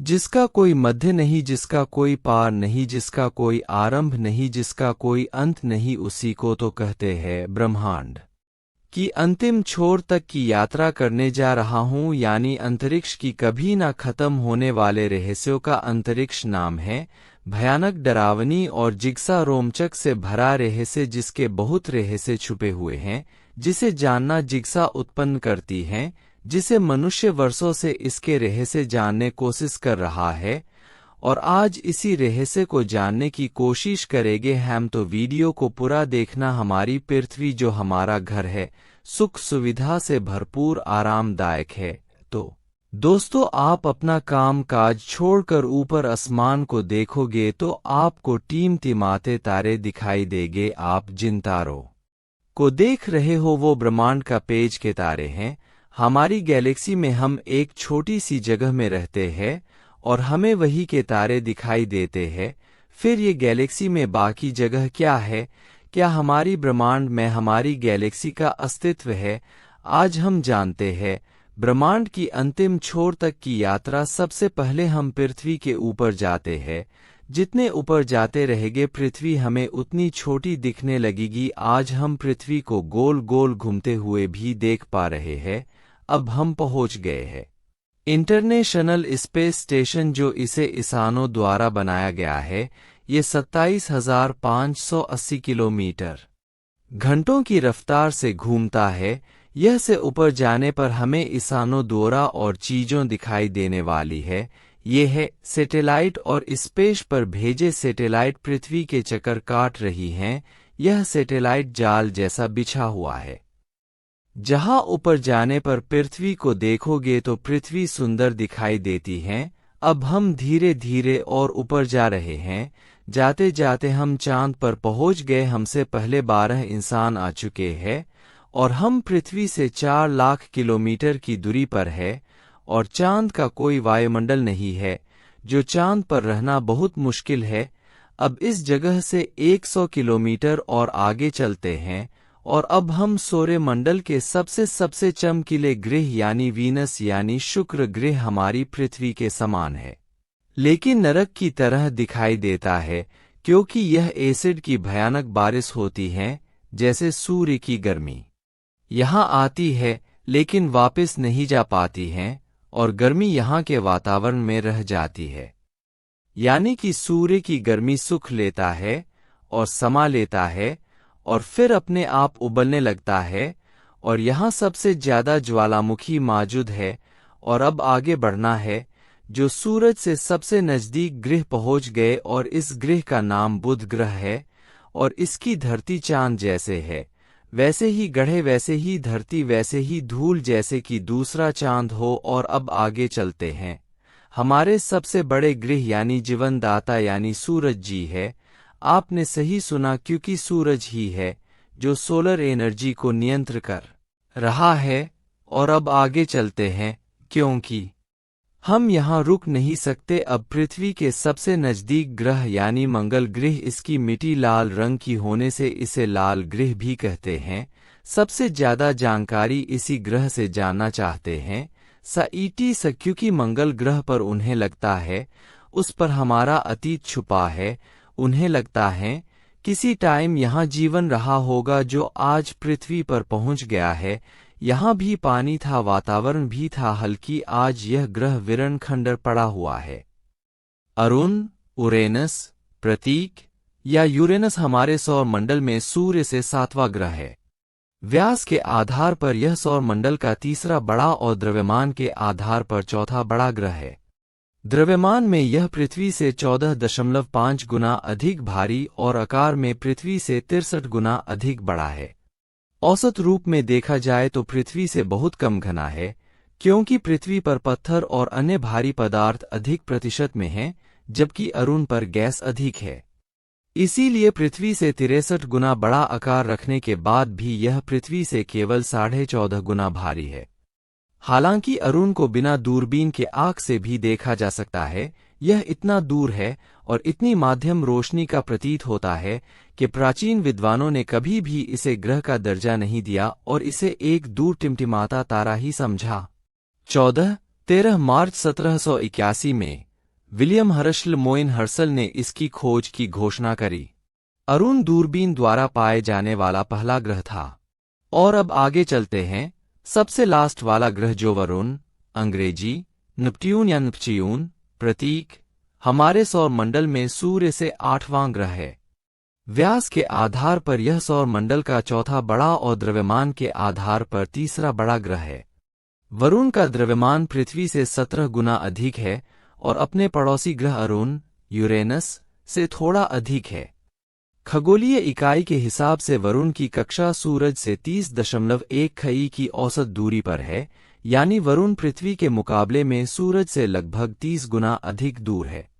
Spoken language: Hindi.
जिसका कोई मध्य नहीं, जिसका कोई पार नहीं, जिसका कोई आरंभ नहीं, जिसका कोई अंत नहीं, उसी को तो कहते हैं ब्रह्मांड की अंतिम छोर तक की यात्रा करने जा रहा हूँ, यानी अंतरिक्ष की कभी ना खत्म होने वाले रहस्यों का अंतरिक्ष नाम है। भयानक, डरावनी और जिगसा रोमांचक से भरा रहस्य, जिसके बहुत रहस्य छुपे हुए हैं, जिसे जानना जिज्ञासा उत्पन्न करती है, जिसे मनुष्य वर्षों से इसके रहस्य जानने कोशिश कर रहा है, और आज इसी रहस्य को जानने की कोशिश करेंगे हम। तो वीडियो को पूरा देखना। हमारी पृथ्वी जो हमारा घर है, सुख सुविधा से भरपूर, आरामदायक है। तो दोस्तों, आप अपना काम काज छोड़कर ऊपर आसमान को देखोगे तो आपको टिमटिमाते तारे दिखाई देंगे। आप जिन तारों को देख रहे हो वो ब्रह्मांड का पेज के तारे हैं। हमारी गैलेक्सी में हम एक छोटी सी जगह में रहते हैं और हमें वही के तारे दिखाई देते हैं। फिर ये गैलेक्सी में बाकी जगह क्या है? क्या हमारी ब्रह्मांड में हमारी गैलेक्सी का अस्तित्व है? आज हम जानते हैं ब्रह्मांड की अंतिम छोर तक की यात्रा। सबसे पहले हम पृथ्वी के ऊपर जाते हैं। जितने ऊपर जाते रहेंगे पृथ्वी हमें उतनी छोटी दिखने लगेगी। आज हम पृथ्वी को गोल गोल घूमते हुए भी देख पा रहे हैं। अब हम पहुंच गए हैं इंटरनेशनल स्पेस स्टेशन, जो इसे इंसानों द्वारा बनाया गया है। ये 27,580 किलोमीटर घंटों की रफ्तार से घूमता है। यह से ऊपर जाने पर हमें इंसानों द्वारा और चीजों दिखाई देने वाली है। ये है सैटेलाइट, और स्पेस पर भेजे सैटेलाइट पृथ्वी के चक्कर काट रही हैं। यह सैटेलाइट जाल जैसा बिछा हुआ है। जहां ऊपर जाने पर पृथ्वी को देखोगे तो पृथ्वी सुंदर दिखाई देती है। अब हम धीरे धीरे और ऊपर जा रहे हैं। जाते जाते हम चांद पर पहुंच गए। हमसे पहले 12 इंसान आ चुके हैं और हम पृथ्वी से 4 लाख किलोमीटर की दूरी पर है, और चांद का कोई वायुमंडल नहीं है, जो चांद पर रहना बहुत मुश्किल है। अब इस जगह से 100 किलोमीटर और आगे चलते हैं, और अब हम सौरमंडल के सबसे चमकीले ग्रह यानी वीनस यानी शुक्र ग्रह हमारी पृथ्वी के समान है, लेकिन नरक की तरह दिखाई देता है, क्योंकि यह एसिड की भयानक बारिश होती है। जैसे सूर्य की गर्मी यहाँ आती है लेकिन वापस नहीं जा पाती है, और गर्मी यहाँ के वातावरण में रह जाती है। यानी कि सूर्य की गर्मी सुख लेता है और समा लेता है, और फिर अपने आप उबलने लगता है, और यहाँ सबसे ज्यादा ज्वालामुखी मौजूद है। और अब आगे बढ़ना है, जो सूरज से सबसे नजदीक ग्रह पहुंच गए, और इस ग्रह का नाम बुध ग्रह है, और इसकी धरती चांद जैसे है। वैसे ही गढ़े, वैसे ही धरती, वैसे ही धूल, जैसे कि दूसरा चांद हो। और अब आगे चलते हैं। हमारे सबसे बड़े ग्रह यानी जीवनदाता यानी सूरज जी है। आपने सही सुना, क्योंकि सूरज ही है जो सोलर एनर्जी को नियंत्रित कर रहा है। और अब आगे चलते हैं, क्योंकि हम यहाँ रुक नहीं सकते। अब पृथ्वी के सबसे नजदीक ग्रह यानी मंगल ग्रह, इसकी मिट्टी लाल रंग की होने से इसे लाल ग्रह भी कहते हैं। सबसे ज्यादा जानकारी इसी ग्रह से जानना चाहते हैं क्योंकि मंगल ग्रह पर उन्हें लगता है उस पर हमारा अतीत छुपा है। उन्हें लगता है किसी टाइम यहाँ जीवन रहा होगा जो आज पृथ्वी पर पहुंच गया है। यहाँ भी पानी था, वातावरण भी था, हल्की आज यह ग्रह वीरण खंडर पड़ा हुआ है। अरुण, उरेनस, प्रतीक या यूरेनस हमारे सौर मंडल में सूर्य से 7वां ग्रह है। व्यास के आधार पर यह सौर मंडल का तीसरा बड़ा और द्रव्यमान के आधार पर चौथा बड़ा ग्रह है। द्रव्यमान में यह पृथ्वी से 14.5 गुना अधिक भारी और आकार में पृथ्वी से 63 गुना अधिक बड़ा है। औसत रूप में देखा जाए तो पृथ्वी से बहुत कम घना है, क्योंकि पृथ्वी पर पत्थर और अन्य भारी पदार्थ अधिक प्रतिशत में हैं, जबकि अरुण पर गैस अधिक है। इसीलिए पृथ्वी से 63 गुना बड़ा आकार रखने के बाद भी यह पृथ्वी से केवल 14.5 गुना भारी है। हालांकि अरुण को बिना दूरबीन के आंख से भी देखा जा सकता है। यह इतना दूर है और इतनी माध्यम रोशनी का प्रतीत होता है कि प्राचीन विद्वानों ने कभी भी इसे ग्रह का दर्जा नहीं दिया और इसे एक दूर टिमटिमाता तारा ही समझा। 13 मार्च 1781 में विलियम हर्शल मोइन हर्शल ने इसकी खोज की घोषणा करी। अरुण दूरबीन द्वारा पाए जाने वाला पहला ग्रह था। और अब आगे चलते हैं, सबसे लास्ट वाला ग्रह जो वरुण, अंग्रेजी नेपट्यून या नेपच्यून प्रतीक, हमारे सौर मंडल में सूर्य से 8वां ग्रह है। व्यास के आधार पर यह सौर मंडल का चौथा बड़ा और द्रव्यमान के आधार पर तीसरा बड़ा ग्रह है। वरुण का द्रव्यमान पृथ्वी से 17 गुना अधिक है और अपने पड़ोसी ग्रह अरुण, यूरेनस से थोड़ा अधिक है। खगोलीय इकाई के हिसाब से वरुण की कक्षा सूरज से 30.1 खई की औसत दूरी पर है, यानी वरुण पृथ्वी के मुकाबले में सूरज से लगभग 30 गुना अधिक दूर है।